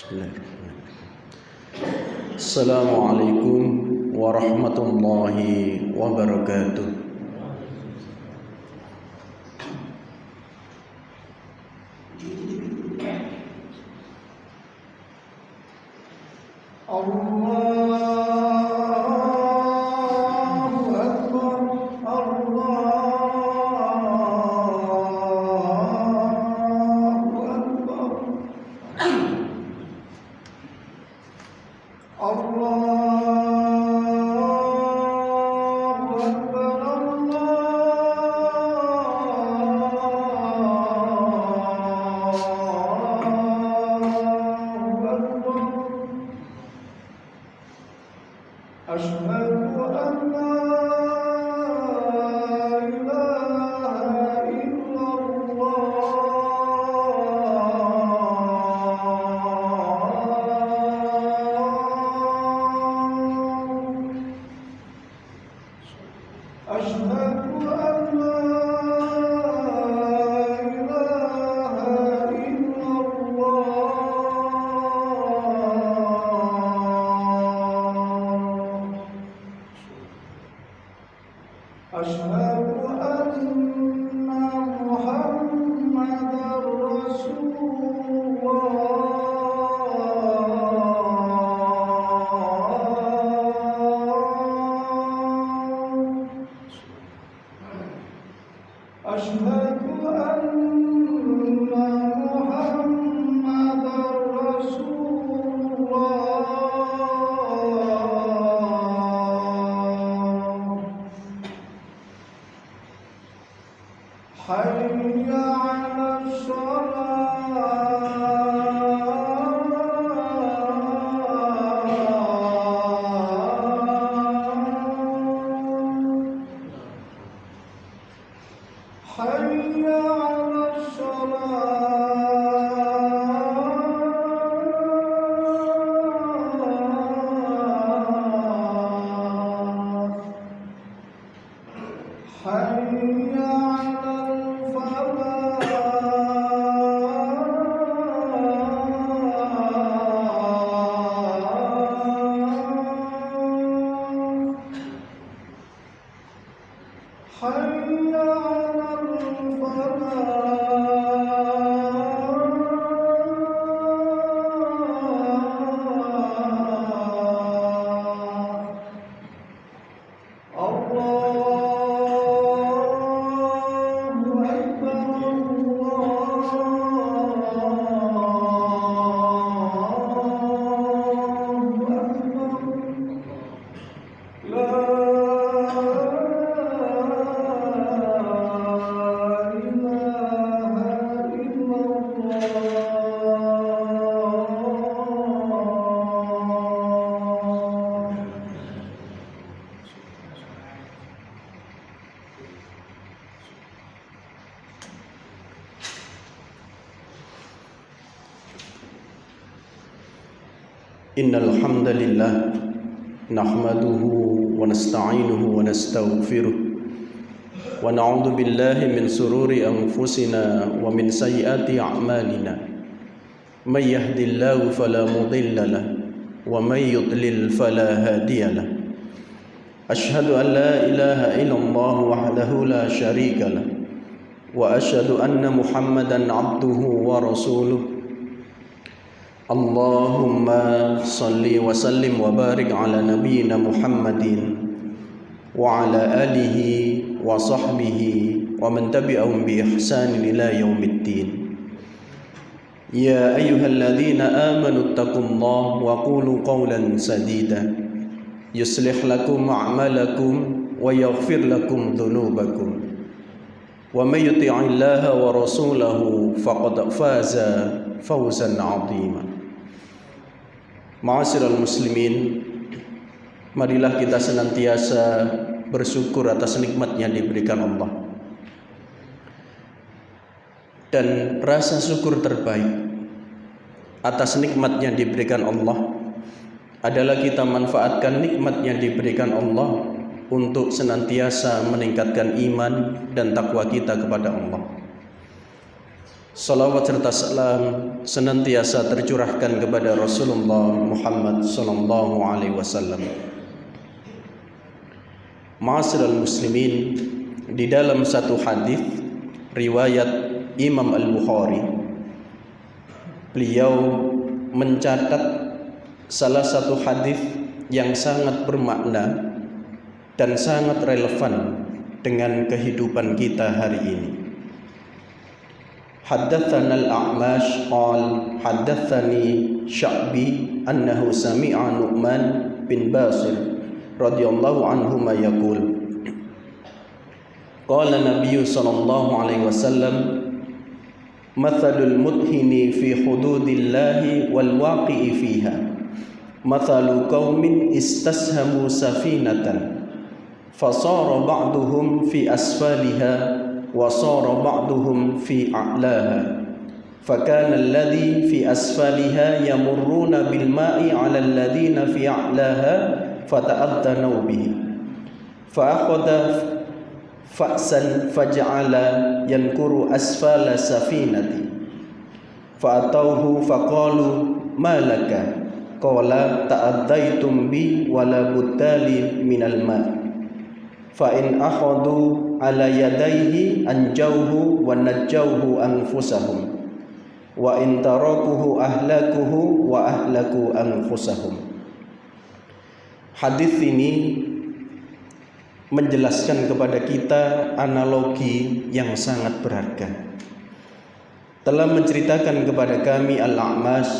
Bismillahirrahmanirrahim. Assalamualaikum warahmatullahi wabarakatuh. Innal hamdalillah nahmaduhu wa nasta'inuhu wa nastaghfiruh wa na'udzu billahi min sururi anfusina wa min sayyiati a'malina may yahdihillahu fala mudilla lahu wa may yudlil fala hadiya lahu asyhadu an la ilaha illallah wahdahu la syarika lahu wa asyhadu anna muhammadan abduhu wa rasuluh. Allahumma salli wa sallim wa barik ala nabiyyina Muhammadin wa ala alihi wa sahbihi wa man tabi'ahum bi ihsanin ila yaumiddin. Ya ayyuhalladzina amanu taqullaha wa qulu qawlan sadida yuslih lakum a'malakum wa yaghfir lakum dhunubakum wa may yuti'illaha wa rasulahu faqad faza fawzan 'azima. Ma'asyiral muslimin, marilah kita senantiasa bersyukur atas nikmat yang diberikan Allah. Dan rasa syukur terbaik atas nikmat yang diberikan Allah adalah kita manfaatkan nikmat yang diberikan Allah untuk senantiasa meningkatkan iman dan takwa kita kepada Allah. Salawat serta salam senantiasa tercurahkan kepada Rasulullah Muhammad sallallahu alaihi wasallam. Ma'asyiral muslimin, di dalam satu hadis riwayat Imam Al-Bukhari, beliau mencatat salah satu hadis yang sangat bermakna dan sangat relevan dengan kehidupan kita hari ini. Haddatsana al-A'mash qala haddatsani Sya'bi annahu sami'a Nu'man bin Bashir radhiyallahu anhuma yaqul qala Nabiy sallallahu alaihi wasallam mathalul mudhini fi hududillahi wal waqi'i fiha mathalu qaumin istashamu safinatan fasara ba'duhum fi asfaliha وصار بعضهم في أعلاها فكان الذي في أسفلها يمرون بالماء على الذين في أعلاها فتأذنوا به فأخذ فأسا فجعل ينكر أسفل سفينة فأتوه فقالوا ما لك قال تأذيتم بي ولا بتالي من الماء فإن أخذوا على يديه أنجوه ونجوه أنفسهم وإن تركوه أهلكوه وأهلكوا أنفسهم. Hadis ini menjelaskan kepada kita analogi yang sangat berharga. Telah menceritakan kepada kami Al-A'mash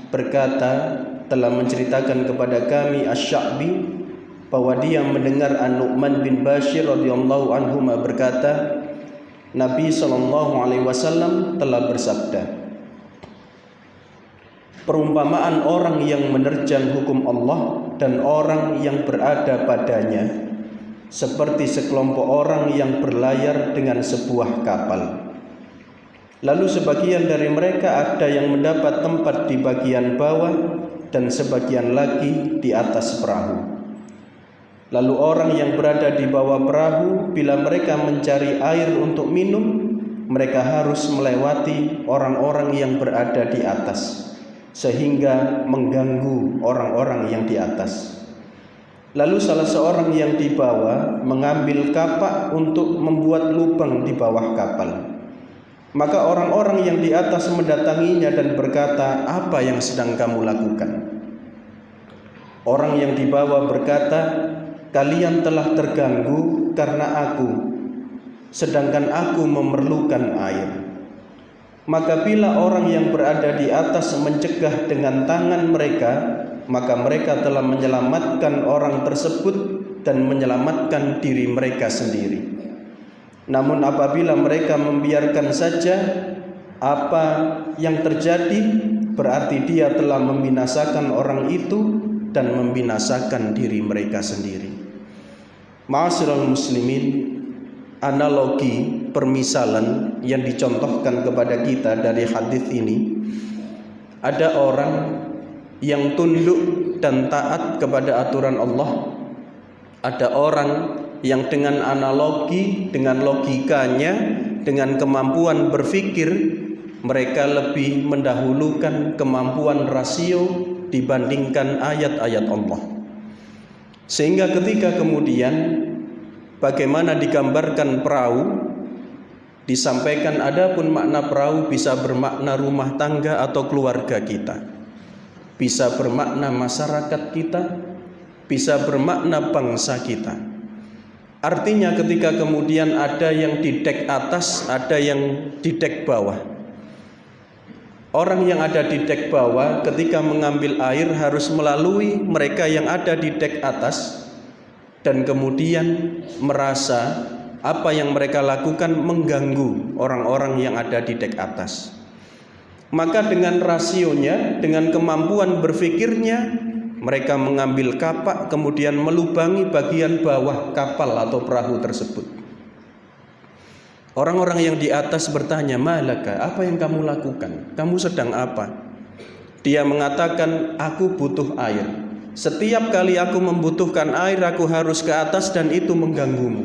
berkata, telah menceritakan kepada kami Asy-Sya'bi bahwa dia mendengar An-Nu'man bin Bashir radhiyallahu anhu berkata, Nabi sallallahu alaihi wasallam telah bersabda, perumpamaan orang yang menerjang hukum Allah dan orang yang berada padanya seperti sekelompok orang yang berlayar dengan sebuah kapal. Lalu sebagian dari mereka ada yang mendapat tempat di bagian bawah dan sebagian lagi di atas perahu. Lalu orang yang berada di bawah perahu, bila mereka mencari air untuk minum, mereka harus melewati orang-orang yang berada di atas, sehingga mengganggu orang-orang yang di atas. Lalu salah seorang yang di bawah mengambil kapak untuk membuat lubang di bawah kapal. Maka orang-orang yang di atas mendatanginya dan berkata, apa yang sedang kamu lakukan? Orang yang di bawah berkata, kalian telah terganggu karena aku, sedangkan aku memerlukan air. Maka bila orang yang berada di atas mencegah dengan tangan mereka, maka mereka telah menyelamatkan orang tersebut dan menyelamatkan diri mereka sendiri. Namun apabila mereka membiarkan saja, apa yang terjadi berarti dia telah membinasakan orang itu dan membinasakan diri mereka sendiri. Ma'asyiral muslimin, analogi permisalan yang dicontohkan kepada kita dari hadis ini, ada orang yang tunduk dan taat kepada aturan Allah, ada orang yang dengan analogi, dengan logikanya, dengan kemampuan berpikir, mereka lebih mendahulukan kemampuan rasio dibandingkan ayat-ayat Allah. Sehingga ketika kemudian bagaimana digambarkan perahu, disampaikan adapun makna perahu bisa bermakna rumah tangga atau keluarga kita, bisa bermakna masyarakat kita, bisa bermakna bangsa kita. Artinya ketika kemudian ada yang di dek atas, ada yang di dek bawah. Orang yang ada di dek bawah ketika mengambil air harus melalui mereka yang ada di dek atas, dan kemudian merasa apa yang mereka lakukan mengganggu orang-orang yang ada di dek atas. Maka dengan rasionya, dengan kemampuan berpikirnya, mereka mengambil kapak kemudian melubangi bagian bawah kapal atau perahu tersebut. Orang-orang yang di atas bertanya, malaka, apa yang kamu lakukan? Kamu sedang apa? Dia mengatakan, aku butuh air. Setiap kali aku membutuhkan air, aku harus ke atas dan itu mengganggumu.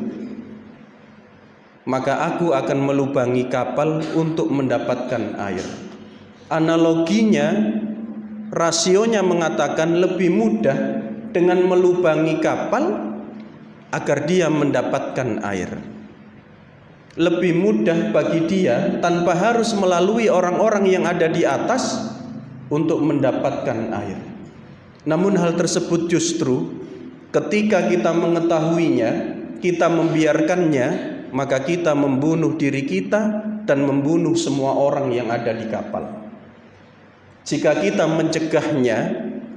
maka aku akan melubangi kapal untuk mendapatkan air. Analoginya, rasionya mengatakan lebih mudah dengan melubangi kapal agar dia mendapatkan air. Lebih mudah bagi dia tanpa harus melalui orang-orang yang ada di atas untuk mendapatkan air. Namun hal tersebut justru ketika kita mengetahuinya, kita membiarkannya, maka kita membunuh diri kita dan membunuh semua orang yang ada di kapal. Jika kita mencegahnya,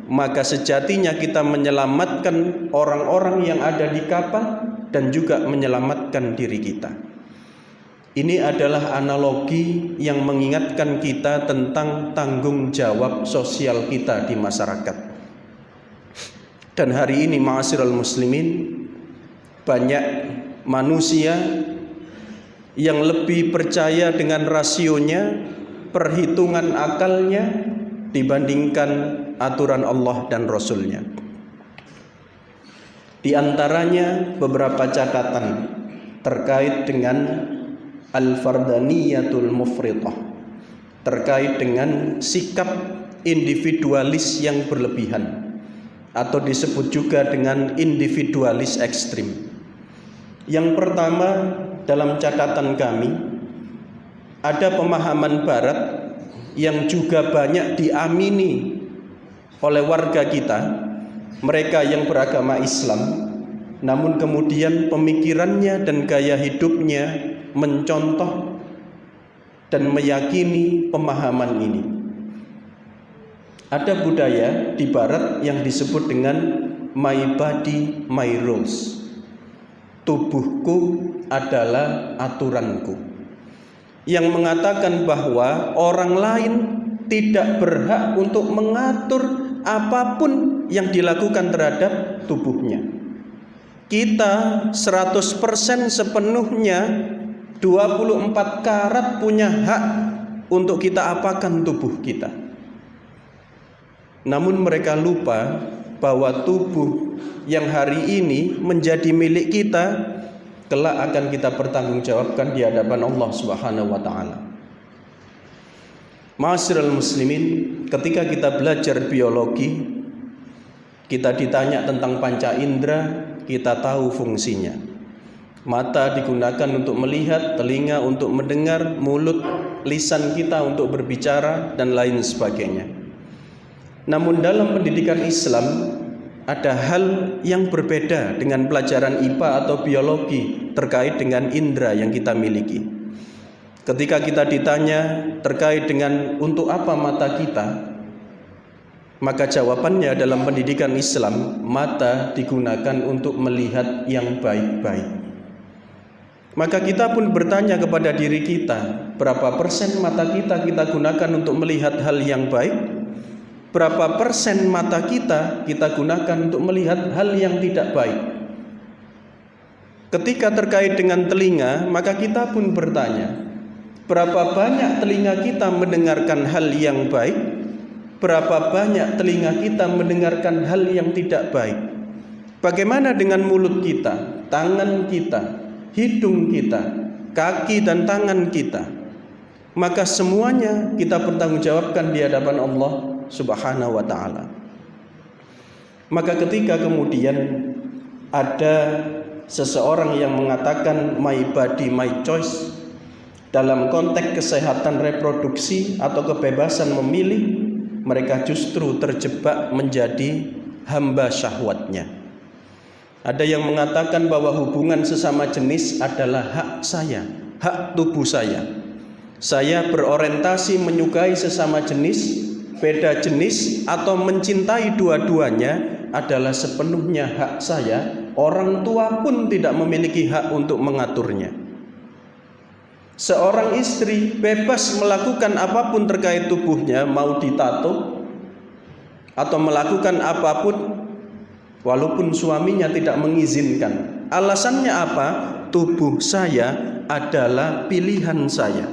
maka sejatinya kita menyelamatkan orang-orang yang ada di kapal dan juga menyelamatkan diri kita. Ini adalah analogi yang mengingatkan kita tentang tanggung jawab sosial kita di masyarakat. Dan hari ini ma'asyiral muslimin, banyak manusia yang lebih percaya dengan rasionya, perhitungan akalnya dibandingkan aturan Allah dan Rasulnya. Di antaranya beberapa catatan terkait dengan al-fardaniyatul mufridah, terkait dengan sikap individualis yang berlebihan, atau disebut juga dengan individualis ekstrim. Yang pertama, dalam catatan kami, ada pemahaman barat yang juga banyak diamini oleh warga kita, mereka yang beragama Islam, namun kemudian pemikirannya dan gaya hidupnya mencontoh dan meyakini pemahaman ini. Ada budaya di barat yang disebut dengan my body, my rules. Tubuhku adalah aturanku, yang mengatakan bahwa orang lain tidak berhak untuk mengatur apapun yang dilakukan terhadap tubuhnya. Kita 100% sepenuhnya 24 karat punya hak untuk kita apakan tubuh kita. Namun mereka lupa bahwa tubuh yang hari ini menjadi milik kita kelak akan kita pertanggungjawabkan di hadapan Allah Subhanahu wa taala. Ma'asyiral muslimin, ketika kita belajar biologi, kita ditanya tentang panca indera, kita tahu fungsinya. Mata digunakan untuk melihat, telinga untuk mendengar, mulut, lisan kita untuk berbicara, dan lain sebagainya. Namun dalam pendidikan Islam ada hal yang berbeda dengan pelajaran IPA atau biologi terkait dengan indera yang kita miliki. Ketika kita ditanya terkait dengan untuk apa mata kita, maka jawabannya dalam pendidikan Islam, mata digunakan untuk melihat yang baik-baik. Maka kita pun bertanya kepada diri kita, berapa persen mata kita gunakan untuk melihat hal yang baik? Berapa persen mata kita gunakan untuk melihat hal yang tidak baik? Ketika terkait dengan telinga, maka kita pun bertanya, berapa banyak telinga kita mendengarkan hal yang baik? Berapa banyak telinga kita mendengarkan hal yang tidak baik? Bagaimana dengan mulut kita, tangan kita, hidung kita, kaki dan tangan kita? Maka semuanya kita pertanggungjawabkan di hadapan Allah Subhanahu wa ta'ala. Maka ketika kemudian ada seseorang yang mengatakan my body, my choice, dalam konteks kesehatan reproduksi atau kebebasan memilih, mereka justru terjebak menjadi hamba syahwatnya. Ada yang mengatakan bahwa hubungan sesama jenis adalah hak saya, hak tubuh saya. Saya berorientasi menyukai sesama jenis, beda jenis, atau mencintai dua-duanya adalah sepenuhnya hak saya. Orang tua pun tidak memiliki hak untuk mengaturnya. Seorang istri bebas melakukan apapun terkait tubuhnya, mau ditato atau melakukan apapun walaupun suaminya tidak mengizinkan. Alasannya apa? Tubuh saya adalah pilihan saya.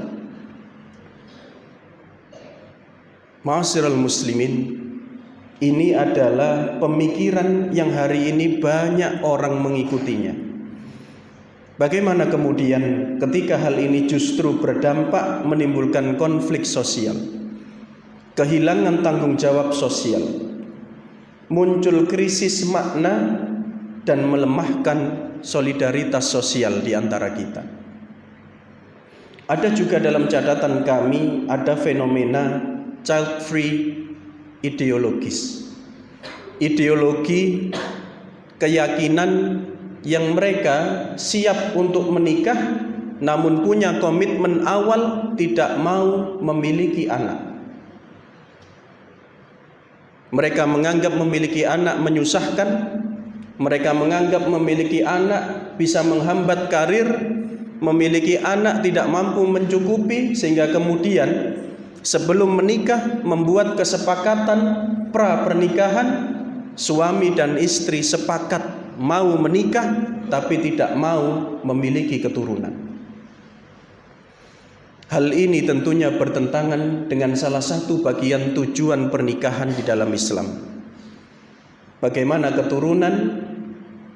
Ma'asyiral muslimin, ini adalah pemikiran yang hari ini banyak orang mengikutinya. Bagaimana kemudian ketika hal ini justru berdampak menimbulkan konflik sosial, kehilangan tanggung jawab sosial, muncul krisis makna dan melemahkan solidaritas sosial di antara kita. Ada juga dalam catatan kami ada fenomena child free ideologis. Ideologi keyakinan yang mereka siap untuk menikah namun punya komitmen awal tidak mau memiliki anak. Mereka menganggap memiliki anak menyusahkan, mereka menganggap memiliki anak bisa menghambat karir, memiliki anak tidak mampu mencukupi, sehingga kemudian sebelum menikah membuat kesepakatan pra pernikahan, suami dan istri sepakat mau menikah tapi tidak mau memiliki keturunan. Hal ini tentunya bertentangan dengan salah satu bagian tujuan pernikahan di dalam Islam. Bagaimana keturunan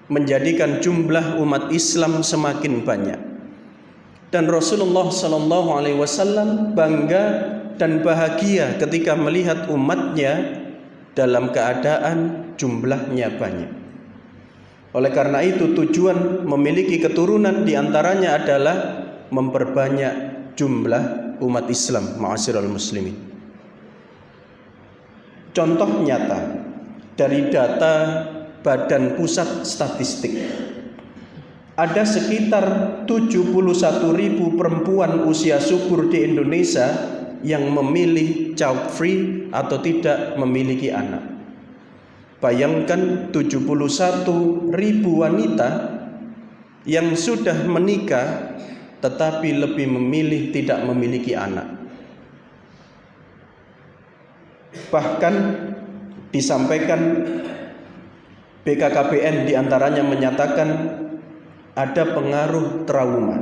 menjadikan jumlah umat Islam semakin banyak. Dan Rasulullah SAW bangga dan bahagia ketika melihat umatnya dalam keadaan jumlahnya banyak. Oleh karena itu tujuan memiliki keturunan diantaranya adalah memperbanyak jumlah umat Islam, ma'asyiral muslimin. Contoh nyata dari data Badan Pusat Statistik, ada sekitar 71.000 perempuan usia subur di Indonesia yang memilih child free atau tidak memiliki anak. Bayangkan 71.000 wanita yang sudah menikah tetapi lebih memilih tidak memiliki anak. Bahkan disampaikan BKKBN diantaranya menyatakan ada pengaruh trauma,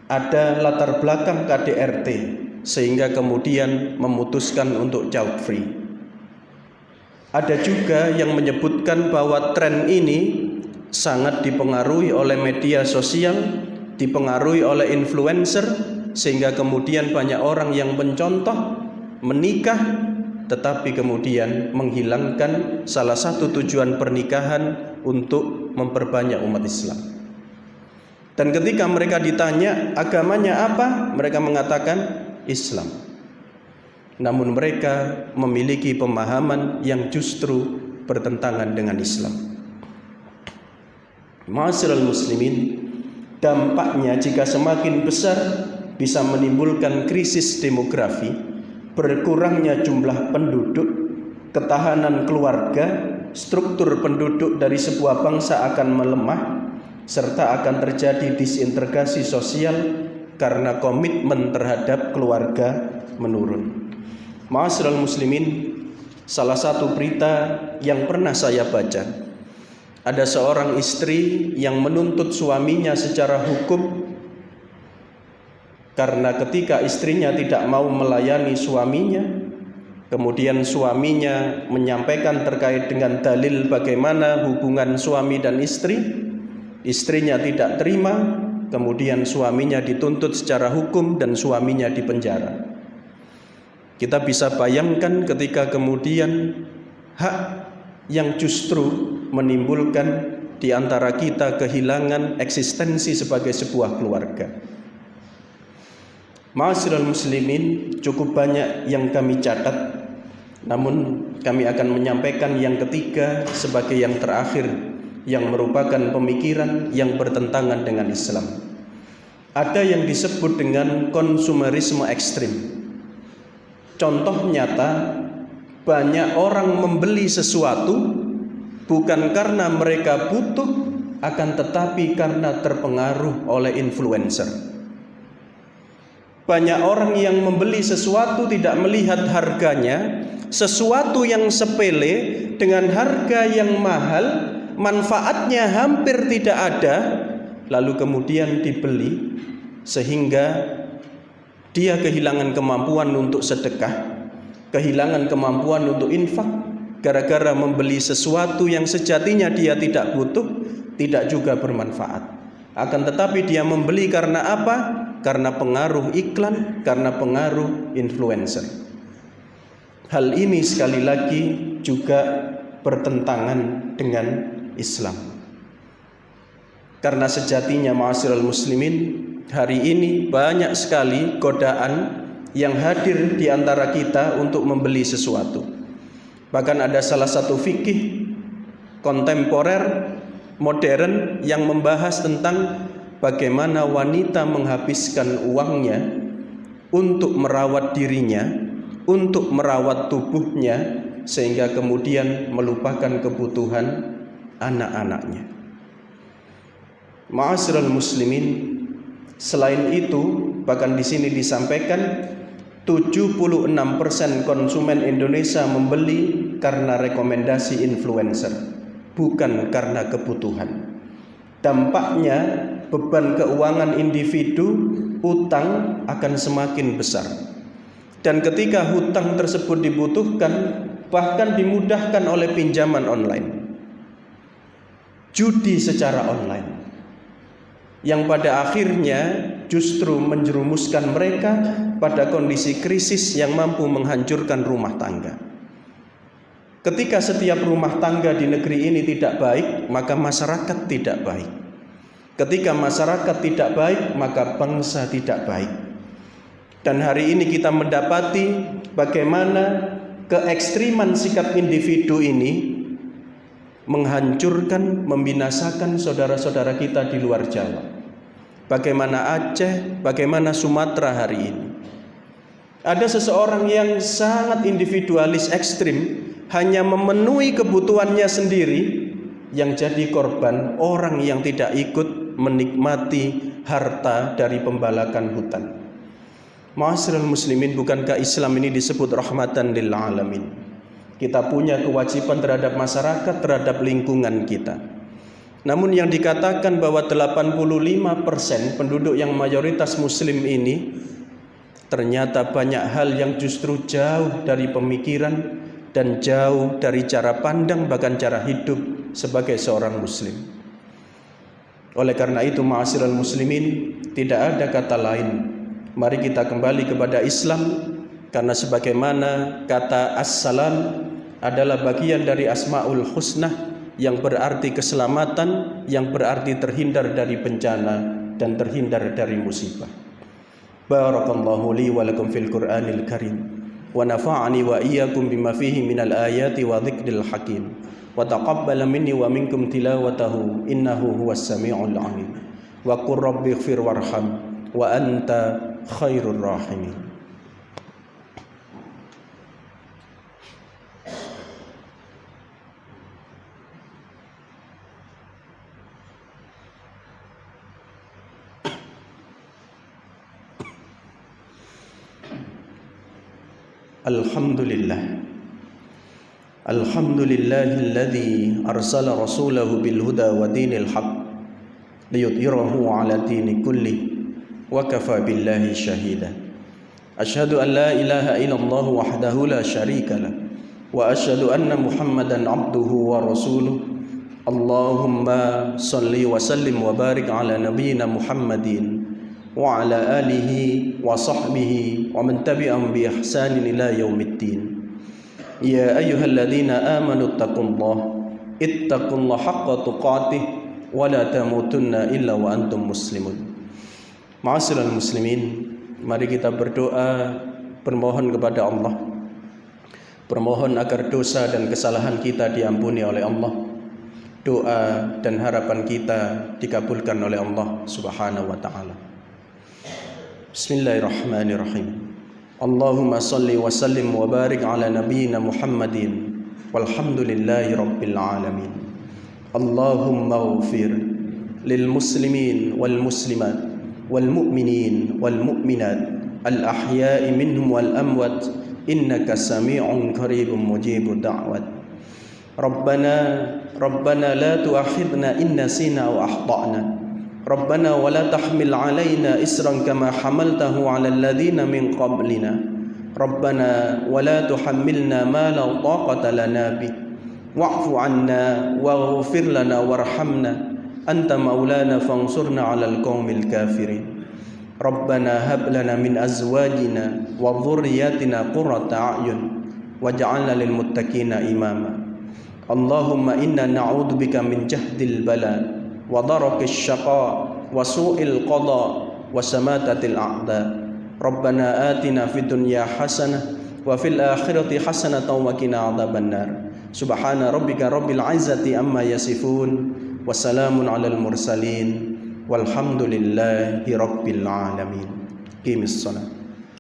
ada latar belakang KDRT sehingga kemudian memutuskan untuk child free. Ada juga yang menyebutkan bahwa tren ini sangat dipengaruhi oleh media sosial, dipengaruhi oleh influencer, sehingga kemudian banyak orang yang mencontoh menikah tetapi kemudian menghilangkan salah satu tujuan pernikahan untuk memperbanyak umat Islam. Dan ketika mereka ditanya agamanya apa, mereka mengatakan Islam. Namun mereka memiliki pemahaman yang justru bertentangan dengan Islam. Ma'asyiral muslimin, dampaknya jika semakin besar bisa menimbulkan krisis demografi, berkurangnya jumlah penduduk, ketahanan keluarga, struktur penduduk dari sebuah bangsa akan melemah, serta akan terjadi disintegrasi sosial karena komitmen terhadap keluarga menurun. Ma'asyiral muslimin, salah satu berita yang pernah saya baca, ada seorang istri yang menuntut suaminya secara hukum karena ketika istrinya tidak mau melayani suaminya, kemudian suaminya menyampaikan terkait dengan dalil bagaimana hubungan suami dan istri, istrinya tidak terima, kemudian suaminya dituntut secara hukum dan suaminya dipenjara. Kita bisa bayangkan ketika kemudian hak yang justru menimbulkan di antara kita kehilangan eksistensi sebagai sebuah keluarga. Ma'asyiral muslimin, cukup banyak yang kami catat, namun kami akan menyampaikan yang ketiga sebagai yang terakhir, yang merupakan pemikiran yang bertentangan dengan Islam. Ada yang disebut dengan konsumerisme ekstrim. Contoh nyata, banyak orang membeli sesuatu bukan karena mereka butuh, akan tetapi karena terpengaruh oleh influencer. Banyak orang yang membeli sesuatu tidak melihat harganya, sesuatu yang sepele dengan harga yang mahal, manfaatnya hampir tidak ada, lalu kemudian dibeli sehingga dia kehilangan kemampuan untuk sedekah, kehilangan kemampuan untuk infak, gara-gara membeli sesuatu yang sejatinya dia tidak butuh, tidak juga bermanfaat. Akan tetapi dia membeli karena apa? Karena pengaruh iklan, karena pengaruh influencer. Hal ini sekali lagi juga bertentangan dengan Islam. Karena sejatinya ma'asyiral muslimin, hari ini banyak sekali godaan yang hadir di antara kita untuk membeli sesuatu. Bahkan ada salah satu fikih kontemporer modern yang membahas tentang bagaimana wanita menghabiskan uangnya untuk merawat dirinya, untuk merawat tubuhnya, sehingga kemudian melupakan kebutuhan anak-anaknya. Ma'asyiral muslimin, selain itu bahkan di sini disampaikan 76% konsumen Indonesia membeli karena rekomendasi influencer, bukan karena kebutuhan. Dampaknya beban keuangan individu, utang akan semakin besar. Dan ketika hutang tersebut dibutuhkan, bahkan dimudahkan oleh pinjaman online, judi secara online, yang pada akhirnya justru menjerumuskan mereka pada kondisi krisis yang mampu menghancurkan rumah tangga. Ketika setiap rumah tangga di negeri ini tidak baik, maka masyarakat tidak baik. Ketika masyarakat tidak baik, maka bangsa tidak baik. Dan hari ini kita mendapati bagaimana keekstriman sikap individu ini menghancurkan, membinasakan saudara-saudara kita di luar Jawa. Bagaimana Aceh, bagaimana Sumatera hari ini. Ada seseorang yang sangat individualis ekstrim, hanya memenuhi kebutuhannya sendiri, yang jadi korban orang yang tidak ikut menikmati harta dari pembalakan hutan. Ma'asyiral muslimin, bukankah Islam ini disebut rahmatan lil alamin? Kita punya kewajiban terhadap masyarakat, terhadap lingkungan kita. Namun yang dikatakan bahwa 85% penduduk yang mayoritas muslim ini, ternyata banyak hal yang justru jauh dari pemikiran dan jauh dari cara pandang, bahkan cara hidup sebagai seorang muslim. Oleh karena itu ma'asyiral muslimin, tidak ada kata lain, mari kita kembali kepada Islam. Karena sebagaimana kata as-salam adalah bagian dari asmaul husna, yang berarti keselamatan, yang berarti terhindar dari bencana dan terhindar dari musibah. Barakallahu li wa lakum fil Qur'anil Karim, wa nafa'ani wa iyyakum bima fihi minal ayati wa dzikril hakim, wa taqabbala minni wa minkum tilawatahu innahu huwas samiul alim. Wa qur rabbighfir warham wa anta khairur rahimin. Alhamdulillah. Alhamdulillahilladzi arsala rasulahu bil huda wa dinil haq liyudhhirahu 'ala dini kulli wa kafa billahi shahida. Asyhadu an la ilaha illallah wahdahu la syarika lah wa asyhadu anna Muhammadan 'abduhu wa rasuluh. Allahumma shalli wa sallim wa barik 'ala nabiyyina Muhammadin wa ala alihi wa sahbihi wa man tabi'ahum bi ihsanin ila yaumiddin. Ya ayyuhalladzina amanu ittaqullaha haqqa tuqatih wa la tamutunna illa wa antum muslimun. Ma'asyiral muslimin, mari kita berdoa, bermohon kepada Allah, bermohon agar dosa dan kesalahan kita diampuni oleh Allah. Doa dan harapan kita dikabulkan oleh Allah Subhanahu wa taala. Bismillahirrahmanirrahim. Allahumma salli wa sallim wa barik ala nabiyyina Muhammadin walhamdulillahi rabbil alamin. Allahumma ighfir lil muslimin wal muslimat wal mu'minin wal mu'minat al ahya'i minhum wal amwat innaka sami'un qaribun mujibud da'wat. Rabbana la tu'akhidna in nasina aw akhtana. Rabbana wa la tahmil 'alaina isran kama hamaltahu 'alal ladzina min qablina. Rabbana wa la tuhammilna ma la taqata lana bih. Wa'fu 'anna waghfir lana warhamna anta maulana fansurna 'alal qaumil kafirin. Rabbana hab lana min azwajina wa dhurriyyatina qurrata a'yun waj'alna lil muttaqina imama. Allahumma inna na'udzubika min jahdil bala wa darakis syaqa wa su'il qada wa samatatil a'da. Rabbana atina fid dunya hasanah wa fil akhirati hasanatan wa qina adzabannar. Subhana rabbika rabbil izzati amma yasifun wa salamun alal mursalin walhamdulillahi rabbil alamin. Qimis shalah.